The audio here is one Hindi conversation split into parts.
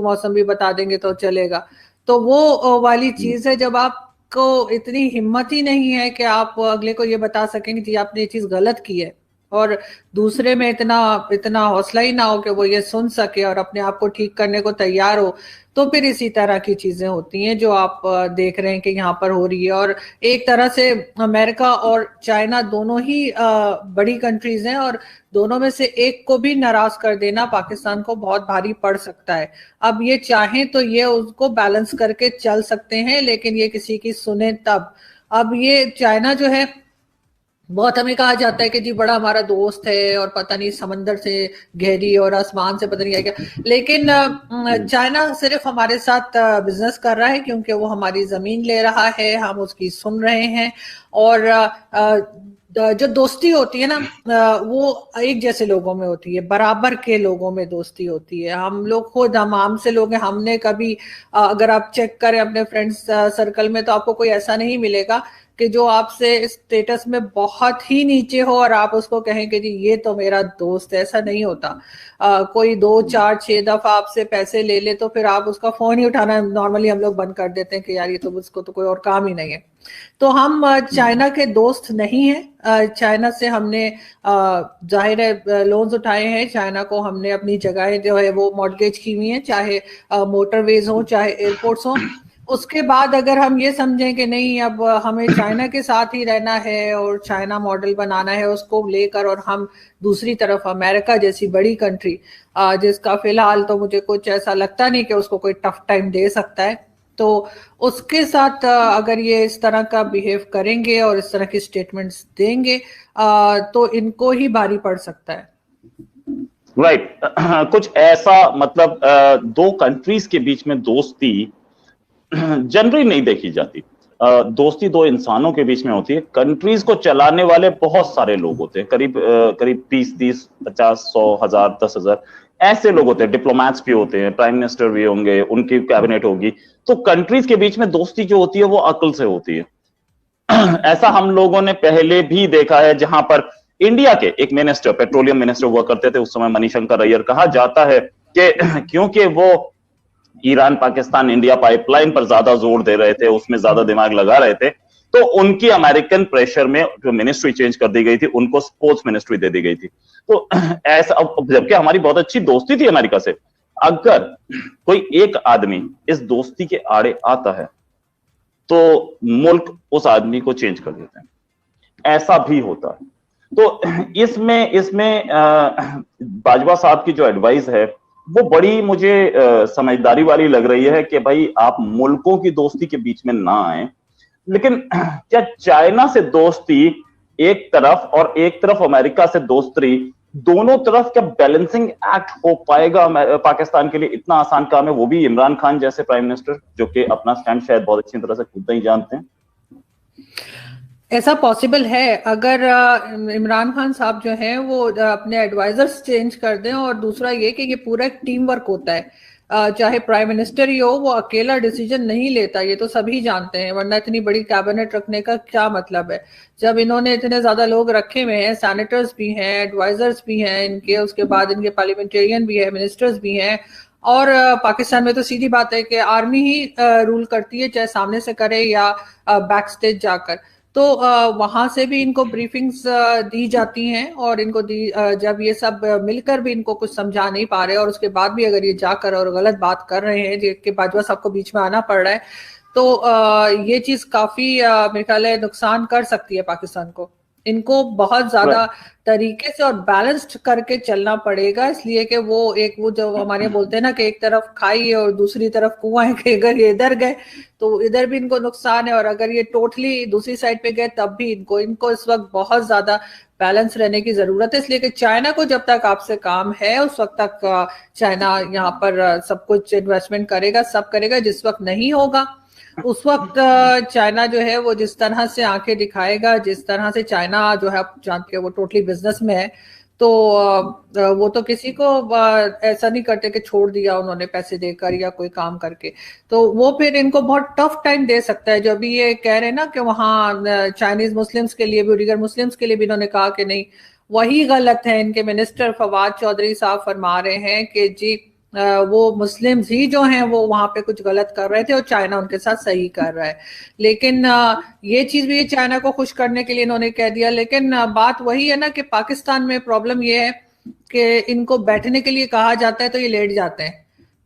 मौसम भी बता देंगे तो चलेगा। तो वो वाली चीज है, जब आपको इतनी हिम्मत ही नहीं है कि आप अगले को ये बता सकें कि जी आपने ये चीज गलत की है, और दूसरे में इतना इतना हौसला ही ना हो कि वो ये सुन सके और अपने आप को ठीक करने को तैयार हो, तो फिर इसी तरह की चीजें होती हैं जो आप देख रहे हैं कि यहाँ पर हो रही है। और एक तरह से अमेरिका और चाइना दोनों ही बड़ी कंट्रीज हैं, और दोनों में से एक को भी नाराज कर देना पाकिस्तान को बहुत भारी पड़ सकता है। अब ये चाहें तो ये उसको बैलेंस करके चल सकते हैं, लेकिन ये किसी की सुने तब। अब ये चाइना जो है, बहुत हमें कहा जाता है कि जी बड़ा हमारा दोस्त है और पता नहीं समंदर से गहरी और आसमान से पता नहीं क्या क्या, लेकिन चाइना सिर्फ हमारे साथ बिजनेस कर रहा है क्योंकि वो हमारी जमीन ले रहा है, हम उसकी सुन रहे हैं। और जो दोस्ती होती है ना, वो एक जैसे लोगों में होती है, बराबर के लोगों में दोस्ती होती है। हम लोग खुद, हम आम से लोग हैं, हमने कभी अगर आप चेक करें अपने फ्रेंड्स सर्कल में, तो आपको कोई ऐसा नहीं मिलेगा कि जो आपसे स्टेटस में बहुत ही नीचे हो और आप उसको कहें कि जी ये तो मेरा दोस्त है। ऐसा नहीं होता। कोई 2 4 6 दफा आपसे पैसे ले ले तो फिर आप उसका फोन ही उठाना नॉर्मली हम लोग बंद कर देते हैं कि यार ये तो उसको तो कोई और काम ही नहीं है। तो हम चाइना के दोस्त नहीं है। चाइना से हमने जाहिर है लोन्स उठाए हैं, चाइना को हमने अपनी जगहें जो है वो मॉर्गेज की हुई हैं, चाहे मोटरवेज हो चाहे एयरपोर्ट्स हो। उसके बाद अगर हम ये समझें कि नहीं अब हमें चाइना के साथ ही रहना है और चाइना मॉडल बनाना है उसको लेकर, और हम दूसरी तरफ अमेरिका जैसी बड़ी कंट्री जिसका फिलहाल तो मुझे कुछ ऐसा लगता नहीं कि उसको कोई टफ टाइम दे सकता है, तो उसके साथ अगर ये इस तरह का बिहेव करेंगे और इस तरह की स्टेटमेंट्स देंगे तो इनको ही भारी पड़ सकता है। राइट कुछ ऐसा मतलब दो कंट्रीज के बीच में दोस्ती जनरली नहीं देखी जाती। दोस्ती दो इंसानों के बीच में होती है। कंट्रीज को चलाने वाले बहुत सारे लोग होते हैं, करीब 20 30 50 100 1000 10,000 ऐसे लोग होते हैं। डिप्लोमैट्स भी होते हैं, प्राइम मिनिस्टर भी होंगे, उनकी कैबिनेट होगी। तो कंट्रीज के बीच में दोस्ती जो होती है वो अक्ल से होती है। ऐसा हम लोगों ने पहले भी देखा है, जहां पर इंडिया के एक मिनिस्टर, पेट्रोलियम मिनिस्टर हुआ करते थे उस समय, मणिशंकर अय्यर, कहा जाता है कि क्योंकि वो ईरान पाकिस्तान इंडिया पाइपलाइन पर ज्यादा जोर दे रहे थे, उसमें ज्यादा दिमाग लगा रहे थे, तो उनकी अमेरिकन प्रेशर में जो मिनिस्ट्री चेंज कर दी गई थी, उनको स्पोर्ट्स मिनिस्ट्री दे दी गई थी। तो ऐसा, जबकि हमारी बहुत अच्छी दोस्ती थी अमेरिका से, अगर कोई एक आदमी इस दोस्ती के आड़े आता है तो मुल्क उस आदमी को चेंज कर देते हैं। ऐसा भी होता है। तो इसमें बाजवा साहब की जो एडवाइस है वो बड़ी मुझे समझदारी वाली लग रही है कि भाई आप मुल्कों की दोस्ती के बीच में ना आए। लेकिन क्या चाइना से दोस्ती एक तरफ और एक तरफ अमेरिका से दोस्ती, दोनों तरफ क्या बैलेंसिंग एक्ट हो पाएगा पाकिस्तान के लिए? इतना आसान काम है? वो भी इमरान खान जैसे प्राइम मिनिस्टर, जो कि अपना स्टैंड शायद बहुत अच्छी तरह से खुद नहीं जानते हैं। ऐसा पॉसिबल है अगर इमरान खान साहब जो हैं वो अपने एडवाइजर्स चेंज कर दें। और दूसरा ये कि ये पूरा एक टीम वर्क होता है, चाहे प्राइम मिनिस्टर ही हो, वो अकेला डिसीजन नहीं लेता, ये तो सभी जानते हैं, वरना इतनी बड़ी कैबिनेट रखने का क्या मतलब है। जब इन्होंने इतने ज्यादा लोग रखे हुए हैं, सैनिटर्स भी हैं, एडवाइजर्स भी हैं इनके, उसके बाद इनके पार्लियामेंटेरियन भी है, मिनिस्टर्स भी हैं, और पाकिस्तान में तो सीधी बात है कि आर्मी ही रूल करती है, चाहे सामने से करे या बैक स्टेज जाकर। तो वहां से भी इनको ब्रीफिंग्स दी जाती हैं, और इनको जब ये सब मिलकर भी इनको कुछ समझा नहीं पा रहे और उसके बाद भी अगर ये जाकर और गलत बात कर रहे हैं जिसके बाजवा साहब को बीच में आना पड़ रहा है, तो ये चीज काफी मेरे ख्याल है नुकसान कर सकती है पाकिस्तान को। इनको बहुत ज्यादा तरीके से और बैलेंस्ड करके चलना पड़ेगा, इसलिए कि वो जो हमारे बोलते हैं ना कि एक तरफ खाई है और दूसरी तरफ कुआं है, कि अगर ये इधर गए तो इधर भी इनको नुकसान है, और अगर ये टोटली दूसरी साइड पे गए तब भी इनको इस वक्त बहुत ज्यादा बैलेंस रहने की जरूरत है। इसलिए कि चाइना को जब तक आपसे काम है उस वक्त तक चाइना यहाँ पर सब कुछ इन्वेस्टमेंट करेगा, सब करेगा। जिस वक्त नहीं होगा उस वक्त चाइना जो है वो जिस तरह से आंखें दिखाएगा, जिस तरह से चाइना जो है आप जानते हैं वो टोटली बिजनेस में है, तो वो तो किसी को ऐसा नहीं करते कि छोड़ दिया उन्होंने पैसे देकर या कोई काम करके। तो वो फिर इनको बहुत टफ टाइम दे सकता है। जो अभी ये कह रहे हैं ना कि वहाँ चाइनीज मुस्लिम्स के लिए भी, उइगर मुस्लिम्स के लिए भी इन्होंने कहा कि नहीं, वही गलत है। इनके मिनिस्टर फवाद चौधरी साहब फरमा रहे हैं कि जी वो मुस्लिम्स ही जो हैं वो वहां पे कुछ गलत कर रहे थे और चाइना उनके साथ सही कर रहा है। लेकिन ये चीज भी चाइना को खुश करने के लिए इन्होंने कह दिया। लेकिन बात वही है ना कि पाकिस्तान में प्रॉब्लम ये है कि इनको बैठने के लिए कहा जाता है तो ये लेट जाते हैं।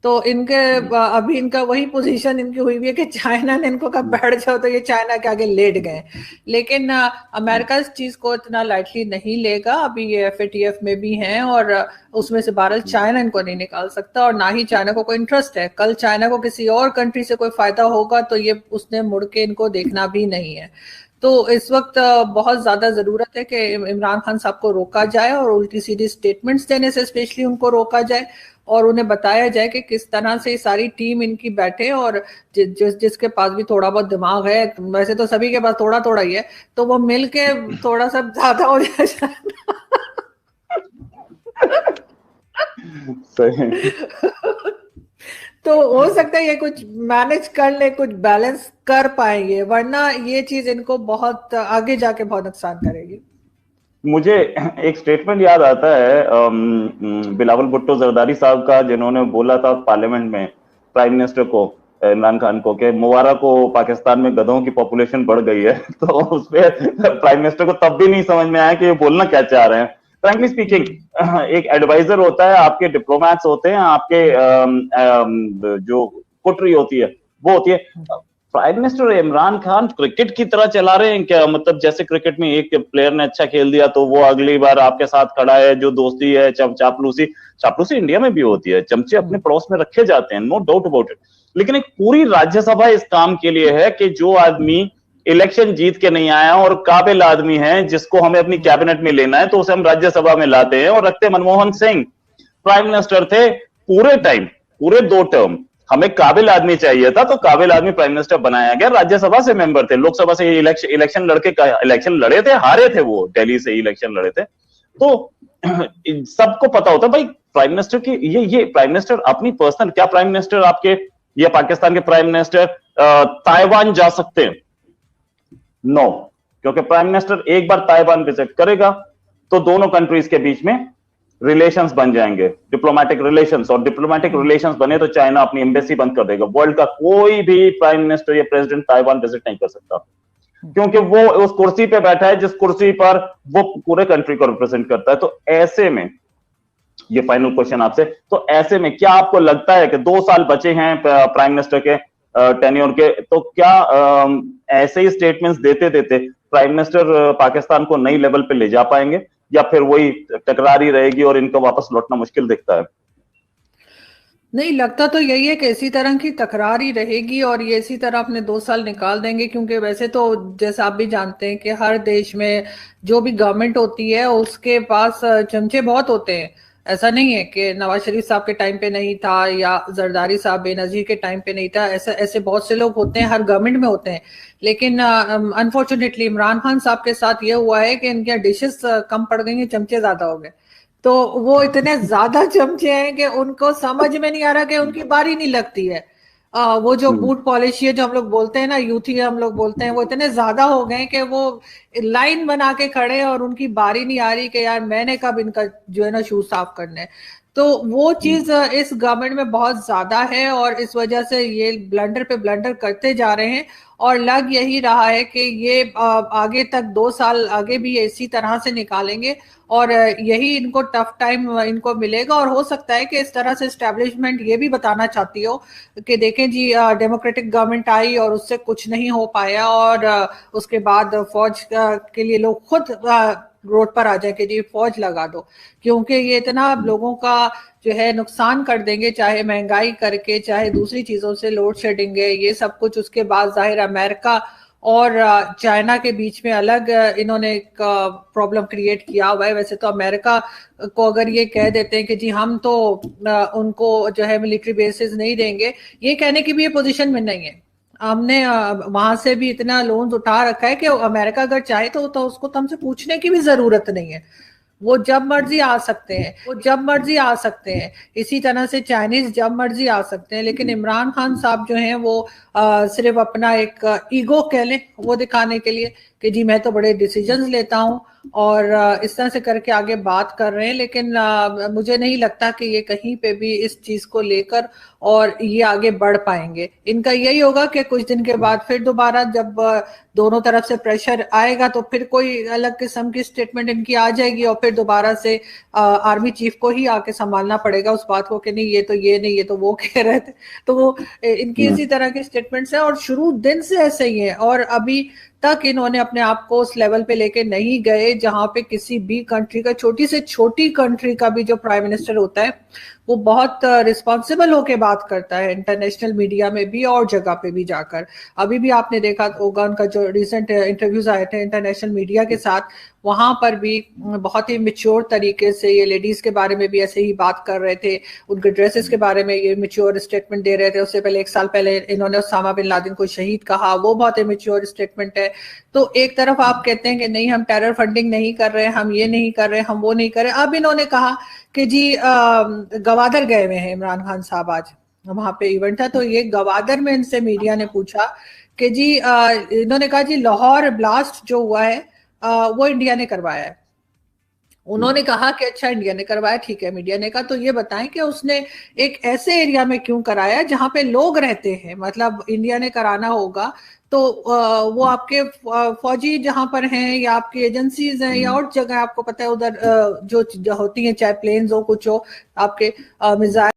तो इनके अभी इनका वही पोजीशन इनकी हुई हुई है कि चाइना ने इनको कहा बैठ जाओ तो ये चाइना के आगे लेट गए। लेकिन अमेरिका इस चीज को इतना लाइटली नहीं लेगा। अभी ये FATF में भी हैं और उसमें से बहरहाल चाइना इनको नहीं निकाल सकता और ना ही चाइना को कोई इंटरेस्ट है। कल चाइना को किसी और कंट्री से कोई फायदा होगा तो ये उसने मुड़ के इनको देखना भी नहीं है। तो इस वक्त बहुत ज्यादा जरूरत है कि इमरान खान साहब को रोका जाए और उल्टी सीधी स्टेटमेंट्स देने से स्पेशली उनको रोका जाए और उन्हें बताया जाए कि किस तरह से सारी टीम इनकी बैठे और जिसके पास भी थोड़ा बहुत दिमाग है, वैसे तो सभी के पास थोड़ा थोड़ा ही है, तो वो मिल के थोड़ा सा ज्यादा हो जाए। सही। तो हो सकता है ये कुछ मैनेज कर ले, कुछ बैलेंस कर पाएंगे, वरना ये चीज इनको बहुत आगे जाके बहुत नुकसान करेगी। मुझे एक स्टेटमेंट याद आता है बिलावल भुट्टो जरदारी साहब का, जिन्होंने बोला था पार्लियामेंट में प्राइम मिनिस्टर को, इमरान खान को, कि मुबारक को पाकिस्तान में गधों की पॉपुलेशन बढ़ गई है। तो उसपे प्राइम मिनिस्टर को तब भी नहीं समझ में आया कि ये बोलना क्या चाह रहे हैं। फ्रैंकली स्पीकिंग, एक एडवाइजर होता है, आपके डिप्लोमैट्स होते हैं, आपके जो कुटरी होती है वो होती है। Prime minister Imran Khan cricket की तरह चला रहे हैं क्या? मतलब जैसे क्रिकेट में एक प्लेयर ने अच्छा खेल दिया तो वो अगली बार आपके साथ खड़ा है, जो दोस्ती है, चापलूसी चापलूसी इंडिया में भी होती है, चमचे अपने पड़ोस में रखे जाते हैं, नो डाउट अबाउट इट। लेकिन एक पूरी राज्यसभा इस काम के लिए है कि जो आदमी इलेक्शन जीत के नहीं आया और काबिल आदमी है, जिसको हमें अपनी कैबिनेट में लेना है, तो उसे हम राज्यसभा में लाते हैं और रखते। मनमोहन सिंह प्राइम मिनिस्टर थे पूरे टाइम, पूरे 2 टर्म। हमें काबिल आदमी चाहिए था तो काबिल आदमी प्राइम मिनिस्टर बनाया गया। राज्यसभा से मेंबर थे, लोकसभा से इलेक्शन इलेक्शन लड़े थे, हारे थे, वो दिल्ली से इलेक्शन लड़े थे। तो सबको पता होता भाई प्राइम मिनिस्टर की, ये प्राइम मिनिस्टर अपनी पर्सनल, क्या प्राइम मिनिस्टर आपके या पाकिस्तान के प्राइम मिनिस्टर ताइवान जा सकते हैं? नो, क्योंकि प्राइम मिनिस्टर एक बार ताइवान विजिट करेगा तो दोनों कंट्रीज के बीच में रिलेशंस बन जाएंगे, डिप्लोमेटिक रिलेशंस, और डिप्लोमेटिक रिलेशंस बने तो चाइना अपनी एम्बेसी बंद कर देगा। वर्ल्ड का कोई भी प्राइम मिनिस्टर या प्रेसिडेंट ताइवान विजिट नहीं कर सकता, क्योंकि वो उस कुर्सी पे बैठा है जिस कुर्सी पर वो पूरे कंट्री को रिप्रेजेंट करता है। तो ऐसे में ये फाइनल क्वेश्चन आपसे, तो ऐसे में क्या आपको लगता है कि 2 साल बचे हैं प्राइम मिनिस्टर के टेन्योर के, तो क्या ऐसे ही स्टेटमेंट्स देते देते प्राइम मिनिस्टर पाकिस्तान को नई लेवल पे ले जा पाएंगे, या फिर वही तकरारी रहेगी और इनको वापस लौटना मुश्किल दिखता है? नहीं, लगता तो यही है कि इसी तरह की तकरार ही रहेगी और ये इसी तरह अपने 2 साल निकाल देंगे। क्योंकि वैसे तो जैसा आप भी जानते हैं कि हर देश में जो भी गवर्नमेंट होती है उसके पास चमचे बहुत होते हैं। ऐसा नहीं है कि नवाज शरीफ साहब के टाइम पे नहीं था या जरदारी साहब बेनजीर के टाइम पे नहीं था, ऐसा ऐसे बहुत से लोग होते हैं, हर गवर्नमेंट में होते हैं। लेकिन अनफॉर्चुनेटली इमरान खान साहब के साथ ये हुआ है कि इनके डिशेस कम पड़ गई हैं, चमचे ज्यादा हो गए। तो वो इतने ज्यादा चमचे हैं कि उनको समझ में नहीं आ रहा कि उनकी बारी नहीं लगती है। वो जो बूट पॉलिश है जो हम लोग बोलते हैं ना, यूथी हम लोग बोलते हैं, वो इतने ज्यादा हो गए कि वो लाइन बना के खड़े हैं और उनकी बारी नहीं आ रही कि यार मैंने कब इनका जो है ना शूज साफ करने हैं। तो वो चीज इस गवर्नमेंट में बहुत ज्यादा है और इस वजह से ये ब्लंडर पे ब्लंडर करते जा रहे हैं और लग यही रहा है कि ये आगे तक 2 साल आगे भी इसी तरह से निकालेंगे और यही इनको टफ टाइम इनको मिलेगा। और हो सकता है कि इस तरह से एस्टेब्लिशमेंट ये भी बताना चाहती हो कि देखें जी डेमोक्रेटिक गवर्नमेंट आई और उससे कुछ नहीं हो पाया और उसके बाद फौज के लिए लोग खुद रोड पर आ जाए कि जी फौज लगा दो, क्योंकि ये इतना लोगों का जो है नुकसान कर देंगे, चाहे महंगाई करके चाहे दूसरी चीजों से, लोड शेडिंग है ये सब कुछ। उसके बाद जाहिर अमेरिका और चाइना के बीच में अलग इन्होंने एक प्रॉब्लम क्रिएट किया हुआ है। वैसे तो अमेरिका को अगर ये कह देते हैं कि जी हम तो उनको जो है मिलिट्री बेसिस नहीं देंगे, ये कहने की भी ये पोजीशन में नहीं है। हमने वहां से भी इतना लोन्स उठा रखा है कि अमेरिका अगर चाहे तो उसको तो हमसे पूछने की भी जरूरत नहीं है, वो जब मर्जी आ सकते हैं, वो जब मर्जी आ सकते हैं। इसी तरह से चाइनीज जब मर्जी आ सकते हैं। लेकिन इमरान खान साहब जो हैं वो सिर्फ अपना एक ईगो कह लें वो दिखाने के लिए कि जी मैं तो बड़े डिसीजंस लेता हूँ और इस तरह से करके आगे बात कर रहे हैं, लेकिन मुझे नहीं लगता कि ये कहीं पे भी इस चीज को लेकर और ये आगे बढ़ पाएंगे। इनका यही होगा कि कुछ दिन के बाद फिर दोबारा जब दोनों तरफ से प्रेशर आएगा तो फिर कोई अलग किस्म की स्टेटमेंट इनकी आ जाएगी और फिर दोबारा से आर्मी चीफ को ही आके संभालना पड़ेगा उस बात को कि नहीं ये तो ये नहीं, ये तो वो कह रहे थे। तो वो इनकी इसी तरह की स्टेटमेंट्स है और शुरू दिन से ऐसे ही है, और अभी तक इन्होंने अपने आप को उस लेवल पे लेके नहीं गए जहां पे किसी भी कंट्री का, छोटी से छोटी कंट्री का भी जो प्राइम मिनिस्टर होता है वो बहुत रिस्पॉन्सिबल होके बात करता है, इंटरनेशनल मीडिया में भी और जगह पे भी जाकर। अभी भी आपने देखा होगा उनका जो रिसेंट इंटरव्यूज आए थे इंटरनेशनल मीडिया के साथ, वहां पर भी बहुत ही मिच्योर तरीके से ये लेडीज के बारे में भी ऐसे ही बात कर रहे थे, उनके ड्रेसेस के बारे में ये मिच्योर स्टेटमेंट दे रहे थे। उससे पहले 1 साल पहले इन्होंने उसामा बिन लादेन को शहीद कहा, वो बहुत ही मिच्योर स्टेटमेंट है। तो एक तरफ आप कहते हैं कि नहीं हम टेरर फंडिंग नहीं कर रहे, हम ये नहीं कर रहे, हम वो नहीं कर रहे। अब इन्होंने कहा कि जी गवादर गए हुए हैं इमरान खान साहब, आज वहां पे इवेंट था, तो ये गवादर में इनसे मीडिया ने पूछा कि जी इन्होंने कहा जी लाहौर ब्लास्ट जो हुआ है वो इंडिया ने करवाया है। उन्होंने कहा कि अच्छा इंडिया ने करवाया, ठीक है। मीडिया ने कहा तो ये बताएं कि उसने एक ऐसे एरिया में क्यों कराया जहां पे लोग रहते हैं, मतलब इंडिया ने कराना होगा तो वो आपके फौजी जहां पर हैं या आपकी एजेंसीज हैं या और जगह आपको पता है उधर जो होती हैं, चाहे प्लेन्स हो कुछ हो, आपके मिसाइल